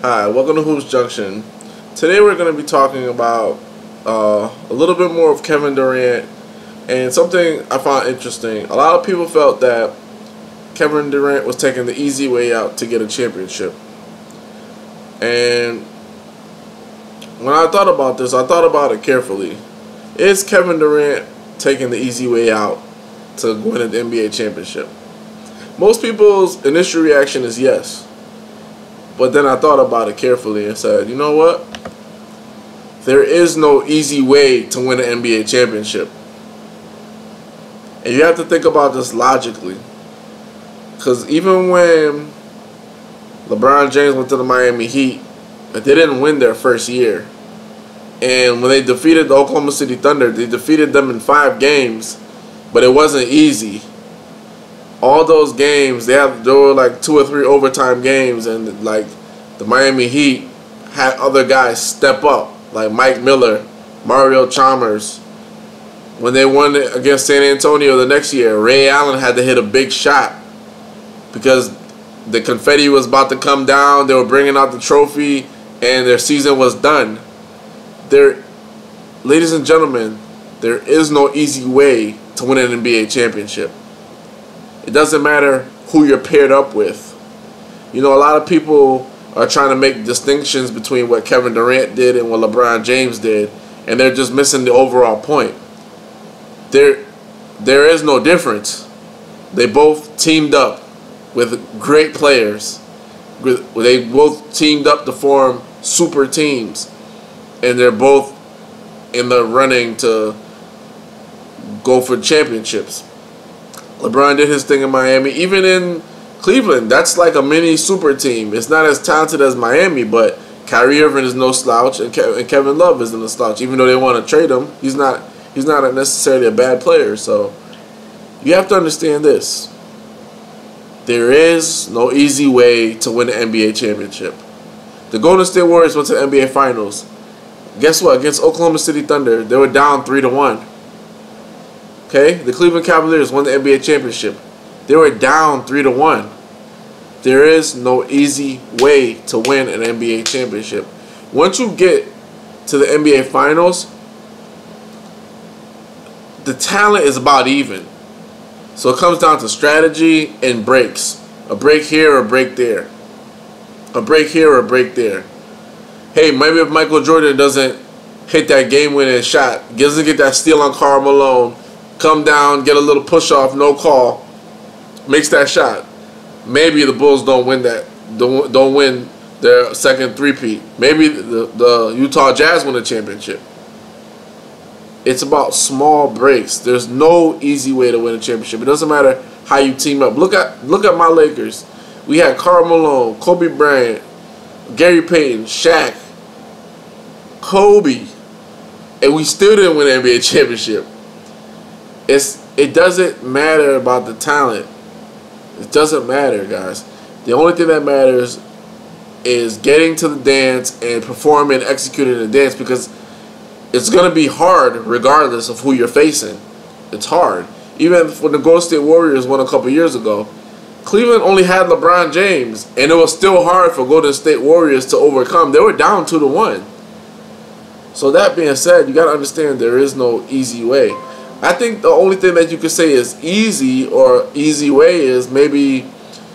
Hi, welcome to Hoops Junction. Today we're going to be talking about a little bit more of Kevin Durant and something I found interesting. A lot of people felt that Kevin Durant was taking the easy way out to get a championship. And when I thought about this, I thought about it carefully. Is Kevin Durant taking the easy way out to win an NBA championship? Most people's initial reaction is yes. But then I thought about it carefully and said, you know what? There is no easy way to win an NBA championship. And you have to think about this logically. Because even when LeBron James went to the Miami Heat, they didn't win their first year. And when they defeated the Oklahoma City Thunder, they defeated them in 5 games. But it wasn't easy. All those games, there were like 2 or 3 overtime games, and like the Miami Heat had other guys step up, like Mike Miller, Mario Chalmers. When they won against San Antonio the next year, Ray Allen had to hit a big shot because the confetti was about to come down. They were bringing out the trophy, and their season was done. Ladies and gentlemen, there is no easy way to win an NBA championship. It doesn't matter who you're paired up with. You know, a lot of people are trying to make distinctions between what Kevin Durant did and what LeBron James did, and they're just missing the overall point. There is no difference. They both teamed up with great players. They both teamed up to form super teams, and they're both in the running to go for championships. LeBron did his thing in Miami. Even in Cleveland, that's like a mini super team. It's not as talented as Miami, but Kyrie Irving is no slouch, and Kevin Love isn't a slouch. Even though they want to trade him, he's not necessarily a bad player. So you have to understand this. There is no easy way to win an NBA championship. The Golden State Warriors went to the NBA Finals. Guess what? Against Oklahoma City Thunder, they were down 3-1. Okay, the Cleveland Cavaliers won the NBA championship. They were down 3-1. There is no easy way to win an NBA championship. Once you get to the NBA Finals, the talent is about even. So it comes down to strategy and breaks. A break here or a break there. A break here or a break there. Hey, maybe if Michael Jordan doesn't hit that game-winning shot, doesn't get that steal on Karl Malone, come down, get a little push-off, no call, makes that shot, maybe the Bulls don't win their second three-peat. Maybe the Utah Jazz win the championship. It's about small breaks. There's no easy way to win a championship. It doesn't matter how you team up. Look at my Lakers. We had Karl Malone, Kobe Bryant, Gary Payton, Shaq, Kobe, and we still didn't win the NBA championship. It doesn't matter about the talent. It doesn't matter, guys. The only thing that matters is getting to the dance and performing, executing the dance, because it's going to be hard regardless of who you're facing. It's hard. Even when the Golden State Warriors won a couple years ago, Cleveland only had LeBron James, and it was still hard for Golden State Warriors to overcome. They were down 2-1. So that being said, you got to understand there is no easy way. I think the only thing that you could say is easy or easy way is maybe,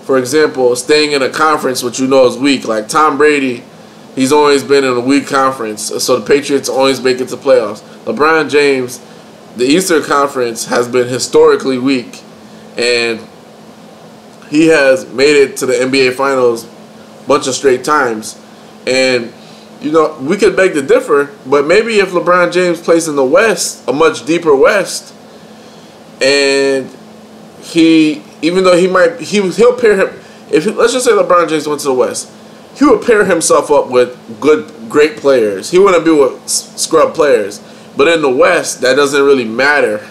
for example, staying in a conference which you know is weak. Like Tom Brady, he's always been in a weak conference, so the Patriots always make it to playoffs. LeBron James, the Eastern Conference has been historically weak, and he has made it to the NBA Finals a bunch of straight times. And you know, we could beg to differ, but maybe if LeBron James plays in the West, a much deeper West, and even though he'll pair him, let's just say LeBron James went to the West, he would pair himself up with great players. He wouldn't be with scrub players. But in the West, that doesn't really matter,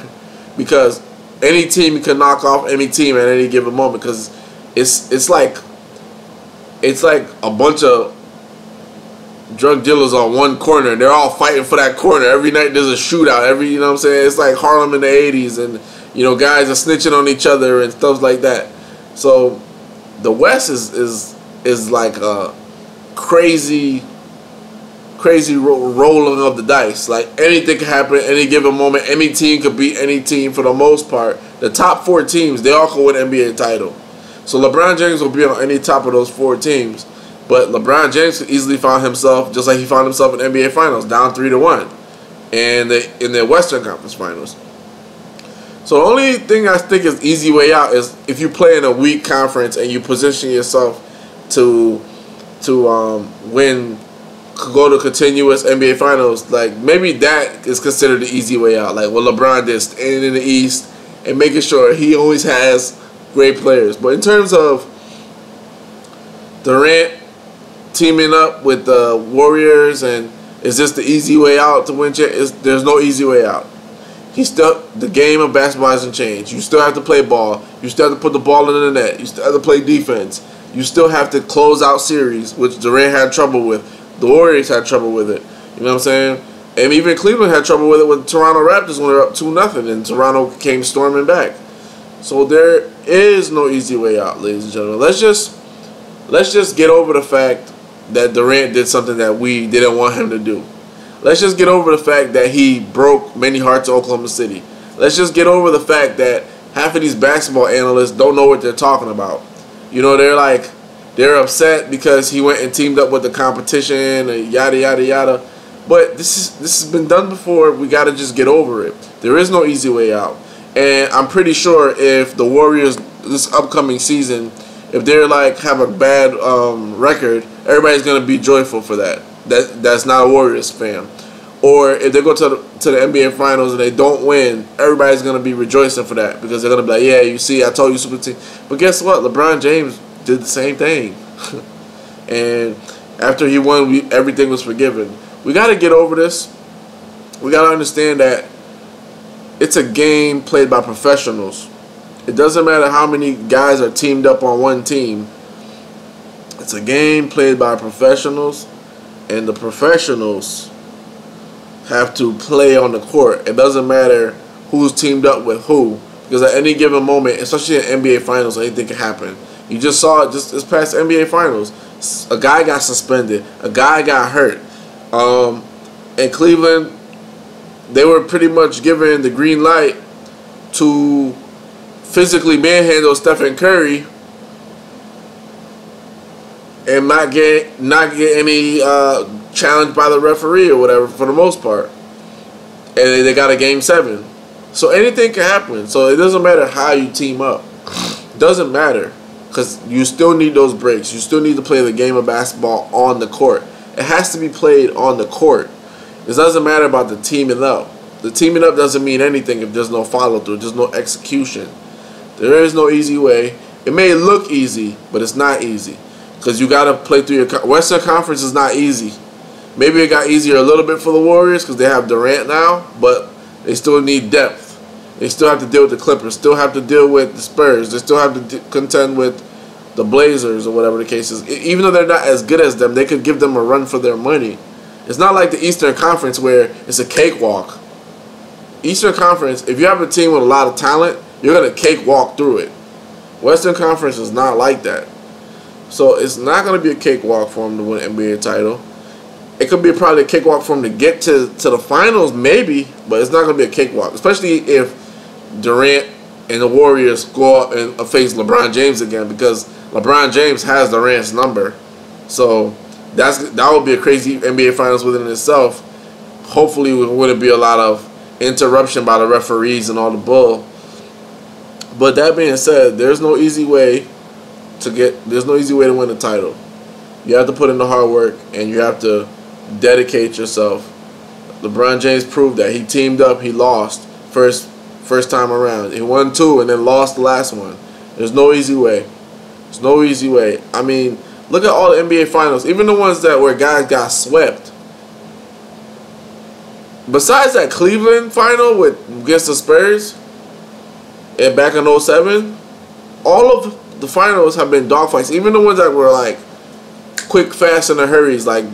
because any team can knock off any team at any given moment, because it's like a bunch of drug dealers on one corner. They're all fighting for that corner. Every night there's a shootout. You know what I'm saying? It's like Harlem in the 80s, and you know, guys are snitching on each other and stuff like that. So the West is like crazy rolling of the dice. Like anything could happen at any given moment. Any team could beat any team for the most part. The top 4 teams, they all could win an NBA title. So LeBron James will be on any top of those 4 teams. But LeBron James could easily find himself, just like he found himself in NBA Finals, down 3-1 in the Western Conference Finals. So the only thing I think is easy way out is if you play in a weak conference and you position yourself to win, go to continuous NBA Finals. Like maybe that is considered the easy way out. Like what LeBron did, staying in the East and making sure he always has great players. But in terms of Durant teaming up with the Warriors, and is this the easy way out to win? There's no easy way out. The game of basketball hasn't changed. You still have to play ball. You still have to put the ball in the net. You still have to play defense. You still have to close out series, which Durant had trouble with. The Warriors had trouble with it. You know what I'm saying? And even Cleveland had trouble with it with Toronto Raptors when they were up 2-0, and Toronto came storming back. So there is no easy way out, ladies and gentlemen. Let's just get over the fact that Durant did something that we didn't want him to do. Let's just get over the fact that he broke many hearts in Oklahoma City. Let's just get over the fact that half of these basketball analysts don't know what they're talking about. You know, they're upset because he went and teamed up with the competition and yada yada yada. But this has been done before. We got to just get over it. There is no easy way out. And I'm pretty sure if the Warriors this upcoming season, if they're like have a bad record, everybody's gonna be joyful for that. That's not a Warriors fan. Or if they go to the NBA Finals and they don't win, everybody's gonna be rejoicing for that because they're gonna be like, yeah, you see, I told you, super team. But guess what? LeBron James did the same thing, and after he won, everything was forgiven. We got to get over this. We got to understand that it's a game played by professionals. It doesn't matter how many guys are teamed up on one team. It's a game played by professionals, and the professionals have to play on the court. It doesn't matter who's teamed up with who, because at any given moment, especially in NBA Finals, anything can happen. You just saw it just this past NBA Finals. A guy got suspended. A guy got hurt. In Cleveland, they were pretty much given the green light to physically manhandle Stephen Curry and not get any challenge by the referee or whatever for the most part. And they got a Game 7. So anything can happen. So it doesn't matter how you team up. It doesn't matter. Because you still need those breaks. You still need to play the game of basketball on the court. It has to be played on the court. It doesn't matter about the teaming up. The teaming up doesn't mean anything if there's no follow-through. There's no execution. There is no easy way. It may look easy, but it's not easy. Because you got to play through your... Western Conference is not easy. Maybe it got easier a little bit for the Warriors because they have Durant now, but they still need depth. They still have to deal with the Clippers, still have to deal with the Spurs. They still have to contend with the Blazers or whatever the case is. Even though they're not as good as them, they could give them a run for their money. It's not like the Eastern Conference where it's a cakewalk. Eastern Conference, if you have a team with a lot of talent, you're going to cakewalk through it. Western Conference is not like that. So it's not going to be a cakewalk for them to win an NBA title. It could be probably a cakewalk for them to get to the finals, maybe, but it's not going to be a cakewalk, especially if Durant and the Warriors go up and face LeBron James again, because LeBron James has Durant's number. So that would be a crazy NBA Finals within itself. Hopefully, there wouldn't be a lot of interruption by the referees and all the bull. But that being said, there's no easy way to win a title. You have to put in the hard work, and you have to dedicate yourself. LeBron James proved that. He teamed up, he lost first time around. He won 2 and then lost the last one. There's no easy way. There's no easy way. I mean, look at all the NBA Finals, even the ones where guys got swept. Besides that Cleveland final against the Spurs and back in 07, all of the finals have been dogfights. Even the ones that were like quick, fast, and in hurries, like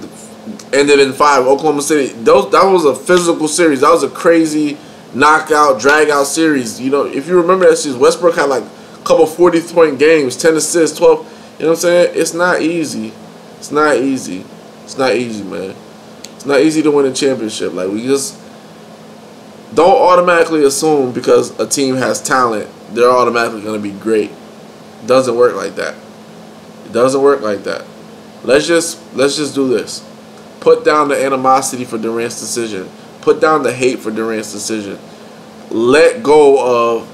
ended in 5, Oklahoma City. That was a physical series. That was a crazy knockout, drag-out series. You know, if you remember that series, Westbrook had like a couple 40-point games, 10 assists, 12. You know what I'm saying? It's not easy. It's not easy. It's not easy, man. It's not easy to win a championship. Like, we just don't automatically assume because a team has talent, they're automatically going to be great. It doesn't work like that. It doesn't work like that. Let's just do this. Put down the animosity for Durant's decision. Put down the hate for Durant's decision. Let go of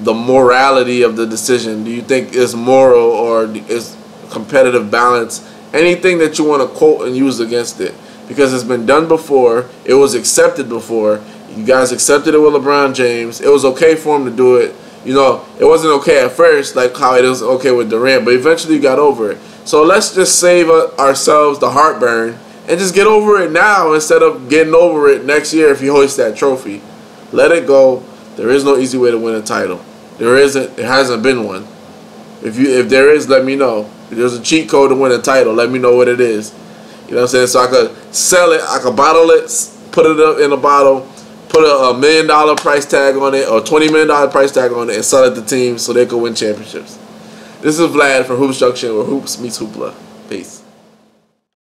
the morality of the decision. Do you think it's moral or is competitive balance? Anything that you want to quote and use against it. Because it's been done before. It was accepted before. You guys accepted it with LeBron James. It was okay for him to do it. You know, it wasn't okay at first, like how it was okay with Durant, but eventually you got over it. So let's just save ourselves the heartburn and just get over it now instead of getting over it next year if you hoist that trophy. Let it go. There is no easy way to win a title. There isn't. There hasn't been one. If there is, let me know. If there's a cheat code to win a title, let me know what it is. You know what I'm saying? So I could sell it, I could bottle it, put it up in a bottle, put a $1 million price tag on it or $20 million price tag on it and sell it to teams so they could win championships. This is Vlad from Hoops Junction, where Hoops meets Hoopla. Peace.